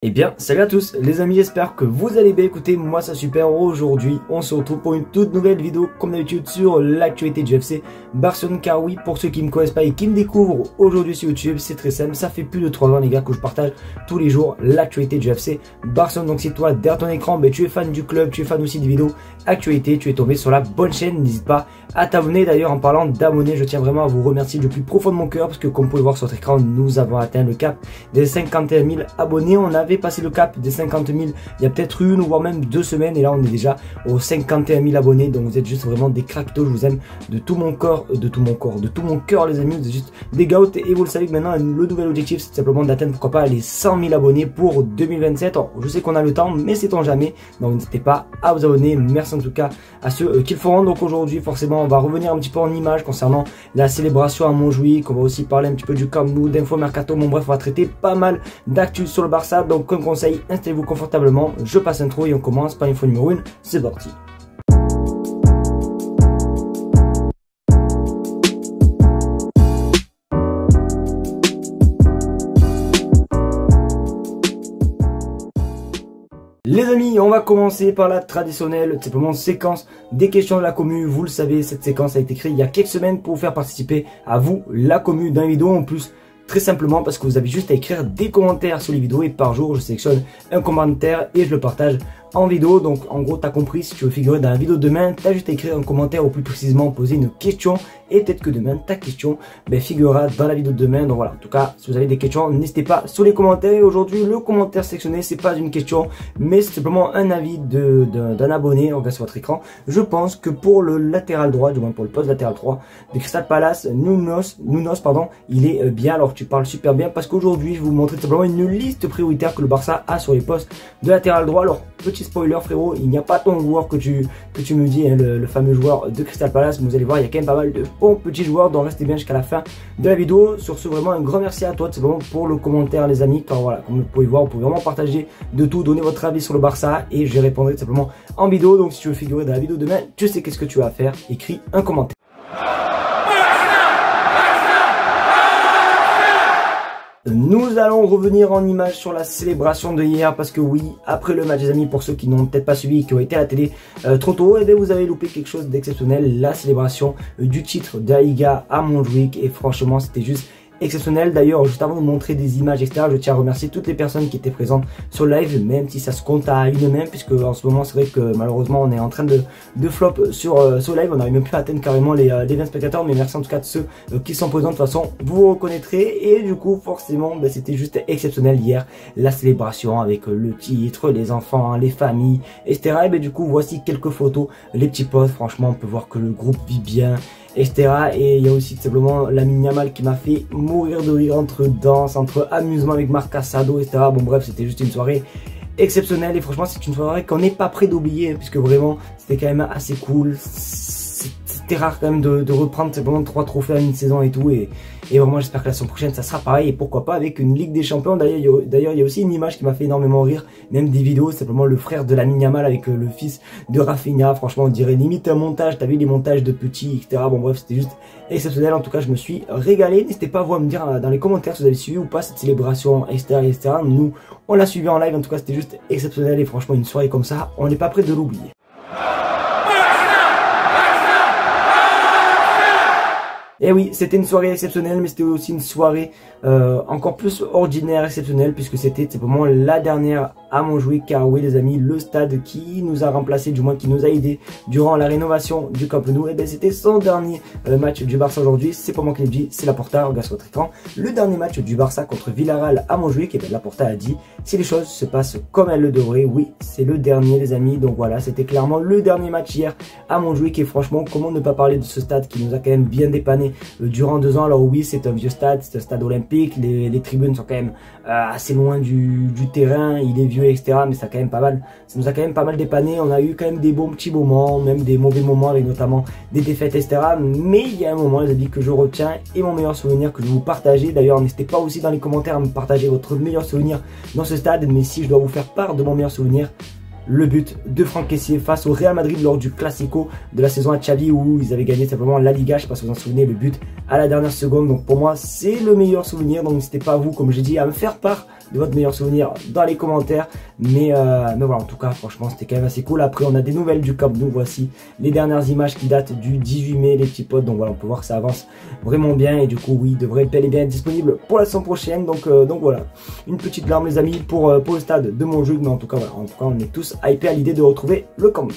Eh bien, salut à tous les amis, j'espère que vous allez bien. Écoutez, moi ça super. Aujourd'hui, on se retrouve pour une toute nouvelle vidéo, comme d'habitude, sur l'actualité du FC Barcelone. Car oui, pour ceux qui ne me connaissent pas et qui me découvrent aujourd'hui sur YouTube, c'est très simple. Ça fait plus de 3 ans les gars que je partage tous les jours l'actualité du FC Barcelone. Donc si toi, derrière ton écran, tu es fan du club, tu es fan aussi des vidéos actualité, tu es tombé sur la bonne chaîne. N'hésite pas à t'abonner. D'ailleurs, en parlant d'abonnés, je tiens vraiment à vous remercier du plus profond de mon cœur, parce que comme vous pouvez voir sur votre écran, nous avons atteint le cap des 51 000 abonnés. On avait passé le cap des 50 000 il y a peut-être une ou voire même 2 semaines, et là on est déjà aux 51 000 abonnés. Donc vous êtes juste vraiment des cractos. Je vous aime de tout mon corps, de tout mon cœur les amis. Vous êtes juste des goats, et vous le savez que maintenant le nouvel objectif c'est simplement d'atteindre pourquoi pas les 100 000 abonnés pour 2027. Alors, je sais qu'on a le temps, mais sait-on jamais, donc n'hésitez pas à vous abonner. Merci en tout cas à ceux qui le feront. Donc aujourd'hui forcément on va revenir un petit peu en images concernant la célébration à Montjuïc. On va aussi parler un petit peu du Camp Nou, d'info mercato. Bon bref, on va traiter pas mal d'actu sur le Barça. Donc comme conseil, installez-vous confortablement, je passe intro et on commence par l'info numéro 1, c'est parti. Les amis, on va commencer par la traditionnelle, simplement séquence des questions de la commu. Vous le savez, cette séquence a été créée il y a quelques semaines pour vous faire participer à vous, la commu, dans les vidéos. En plus, très simplement parce que vous avez juste à écrire des commentaires sur les vidéos, et par jour je sélectionne un commentaire et je le partage en vidéo. Donc en gros, t'as compris, si tu veux figurer dans la vidéo de demain, t'as juste à écrire un commentaire, ou plus précisément poser une question, et peut-être que demain ta question figurera dans la vidéo de demain. Donc voilà, en tout cas, si vous avez des questions, n'hésitez pas sur les commentaires. Et aujourd'hui, le commentaire sélectionné, c'est pas une question, mais c'est simplement un avis d'un abonné. Regarde sur votre écran. Je pense que pour le latéral droit, du moins pour le poste latéral droit de Crystal Palace, Nunos, il est bien. Alors tu parles super bien, parce qu'aujourd'hui je vais vous montrer simplement une liste prioritaire que le Barça a sur les postes de latéral droit. Alors petit spoiler frérot, il n'y a pas ton joueur que tu me dis, hein, le fameux joueur de Crystal Palace, mais vous allez voir, il y a quand même pas mal de bons petits joueurs, donc restez bien jusqu'à la fin de la vidéo. Sur ce, vraiment un grand merci à toi, c'est vraiment pour le commentaire les amis, car voilà, comme vous pouvez voir, vous pouvez vraiment partager de tout, donner votre avis sur le Barça, et je répondrai simplement en vidéo. Donc si tu veux figurer dans la vidéo demain, tu sais qu'est-ce que tu as à faire, écris un commentaire. Nous allons revenir en image sur la célébration de hier, parce que oui, après le match les amis, pour ceux qui n'ont peut-être pas suivi et qui ont été à la télé trop tôt, et bien vous avez loupé quelque chose d'exceptionnel, la célébration du titre de la Liga à Montjuïc, et franchement c'était juste exceptionnel. D'ailleurs, juste avant de vous montrer des images, etc., je tiens à remercier toutes les personnes qui étaient présentes sur le live, même si ça se compte à une main, puisque en ce moment c'est vrai que malheureusement on est en train de flop sur live. On n'arrive même plus à atteindre carrément les 20 spectateurs, mais merci en tout cas de ceux qui sont présents. De toute façon, vous vous reconnaîtrez, et du coup forcément c'était juste exceptionnel hier, la célébration avec le titre, les enfants, les familles, etc. Et du coup voici quelques photos, les petits posts. Franchement on peut voir que le groupe vit bien, etc. Et il y a aussi tout simplement Lamine Yamal qui m'a fait mourir de rire, entre danse, entre amusement avec Marc Casado, etc. Bon bref, c'était juste une soirée exceptionnelle, et franchement c'est une soirée qu'on n'est pas prêt d'oublier, puisque vraiment c'était quand même assez cool. C'était rare quand même de reprendre simplement 3 trophées à une saison et tout, et vraiment j'espère que la saison prochaine ça sera pareil, et pourquoi pas avec une Ligue des Champions. D'ailleurs il y a aussi une image qui m'a fait énormément rire, même des vidéos, simplement le frère de Lamine Yamal avec le fils de Rafinha. Franchement on dirait limite un montage, t'as vu les montages de petits, etc. Bon bref, c'était juste exceptionnel. En tout cas je me suis régalé. N'hésitez pas vous à me dire dans les commentaires si vous avez suivi ou pas cette célébration, etc. Nous on l'a suivi en live, en tout cas c'était juste exceptionnel, et franchement une soirée comme ça on n'est pas prêt de l'oublier. Et oui, c'était une soirée exceptionnelle, mais c'était aussi une soirée encore plus ordinaire, exceptionnelle, puisque c'était simplement la dernière à Montjuïc. Car oui les amis, le stade qui nous a remplacé, du moins qui nous a aidé durant la rénovation du Camp Nou, et bien c'était son dernier match du Barça aujourd'hui. C'est pas moi qui l'ai dit, c'est Laporta, regarde sur votre écran. Le dernier match du Barça contre Villarreal à Montjuïc, et bien Laporta a dit, si les choses se passent comme elles le devraient, oui c'est le dernier les amis. Donc voilà, c'était clairement le dernier match hier à Montjuïc, et franchement comment ne pas parler de ce stade qui nous a quand même bien dépanné durant 2 ans. Alors oui, c'est un vieux stade, c'est un stade olympique, les tribunes sont quand même assez loin du terrain, il est vieux, etc. Mais ça nous a quand même pas mal dépanné. On a eu quand même des bons petits moments, même des mauvais moments, avec notamment des défaites, etc. Mais il y a un moment les amis que je retiens, et mon meilleur souvenir que je vais vous partager. D'ailleurs n'hésitez pas aussi dans les commentaires à me partager votre meilleur souvenir dans ce stade, mais si je dois vous faire part de mon meilleur souvenir, le but de Franck Kessié face au Real Madrid lors du Classico de la saison à Xavi, où ils avaient gagné simplement la Liga. Je ne sais pas si vous en souvenez, le but à la dernière seconde. Donc pour moi c'est le meilleur souvenir, donc n'hésitez pas vous, comme j'ai dit, à me faire part de votre meilleur souvenir dans les commentaires. Mais voilà, en tout cas, franchement, c'était quand même assez cool. Après, on a des nouvelles du Camp Nou. Voici les dernières images qui datent du 18 mai, les petits potes. Donc voilà, on peut voir que ça avance vraiment bien. Et du coup, oui, il devrait bel et bien être disponible pour la saison prochaine. Donc voilà, une petite larme, les amis, pour le stade de mon jeu. Mais en tout cas, voilà, en tout cas, on est tous hypés à l'idée de retrouver le Camp Nou.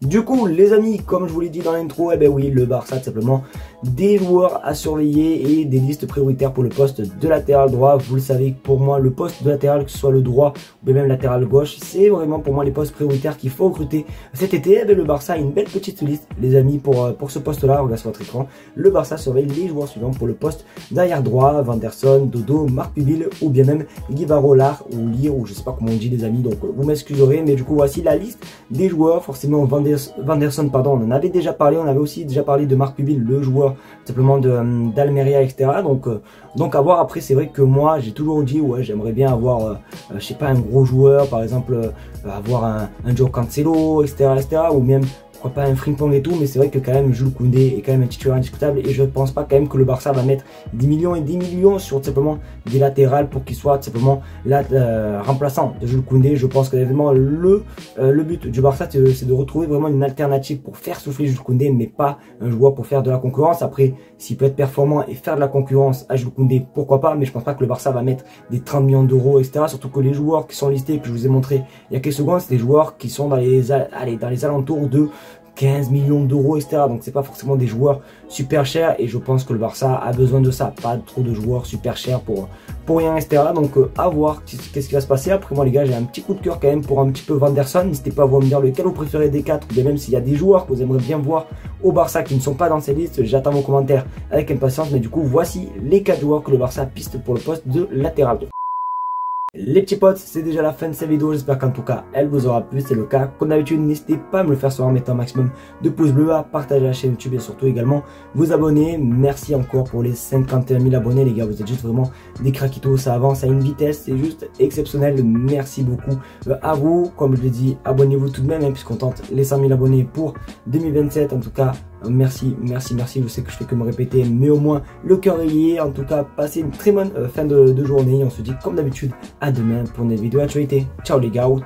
Du coup, les amis, comme je vous l'ai dit dans l'intro, eh ben oui, le Barça, tout simplement, des joueurs à surveiller et des listes prioritaires pour le poste de latéral droit. Vous le savez, pour moi, le poste de latéral, que ce soit le droit ou même latéral gauche, c'est vraiment pour moi les postes prioritaires qu'il faut recruter cet été. Eh ben, le Barça a une belle petite liste, les amis, pour ce poste-là. Regarde sur votre écran, le Barça surveille les joueurs suivants pour le poste d'arrière droit: Vanderson, Dodo, Marc Pubil ou bien même Guivaro, Lar ou Lire, ou je sais pas comment on dit, les amis, donc vous m'excuserez, mais du coup, voici la liste des joueurs. Forcément, Vanderson, pardon, on en avait déjà parlé. On avait aussi déjà parlé de Marc Pubil, le joueur simplement d'Almeria, etc. Donc à voir. Après, c'est vrai que moi, j'ai toujours dit, ouais, j'aimerais bien avoir, je sais pas, un gros joueur, par exemple, avoir un Joao Cancelo, etc., ou même, pourquoi pas un Frimpong et tout, mais c'est vrai que quand même Jules Koundé est quand même un titulaire indiscutable et je ne pense pas quand même que le Barça va mettre 10 millions et 10 millions sur simplement des latérales pour qu'il soit simplement remplaçant de Jules Koundé. Je pense que vraiment le but du Barça, c'est de retrouver vraiment une alternative pour faire souffler Jules Koundé, mais pas un joueur pour faire de la concurrence. Après, s'il peut être performant et faire de la concurrence à Jules Koundé, pourquoi pas, mais je pense pas que le Barça va mettre des 30 millions d'euros, etc. Surtout que les joueurs qui sont listés, que je vous ai montré il y a quelques secondes, c'est des joueurs qui sont dans les alentours de 15 millions d'euros, etc. Donc c'est pas forcément des joueurs super chers et je pense que le Barça a besoin de ça, pas trop de joueurs super chers pour rien, etc. Donc à voir qu'est-ce qui va se passer. Après moi les gars, j'ai un petit coup de cœur quand même pour un petit peu Vanderson. N'hésitez pas à vous me dire lequel vous préférez des 4, ou bien même s'il y a des joueurs que vous aimeriez bien voir au Barça qui ne sont pas dans ces listes. J'attends vos commentaires avec impatience, mais du coup voici les 4 joueurs que le Barça piste pour le poste de latéral droit. Les petits potes, c'est déjà la fin de cette vidéo, j'espère qu'en tout cas elle vous aura plu. C'est le cas, comme d'habitude, n'hésitez pas à me le faire savoir en mettant un maximum de pouces bleus, à partager la chaîne YouTube et surtout également vous abonner. Merci encore pour les 51 000 abonnés les gars, vous êtes juste vraiment des craquitos, ça avance à une vitesse, c'est juste exceptionnel. Merci beaucoup à vous, comme je l'ai dit, abonnez-vous tout de même, hein, puisqu'on tente les 100 000 abonnés pour 2027. En tout cas, merci, je sais que je fais que me répéter, mais au moins le cœur est lié. En tout cas, passez une très bonne fin de journée. On se dit comme d'habitude à demain pour une vidéo d'actualité. Ciao les gars, out.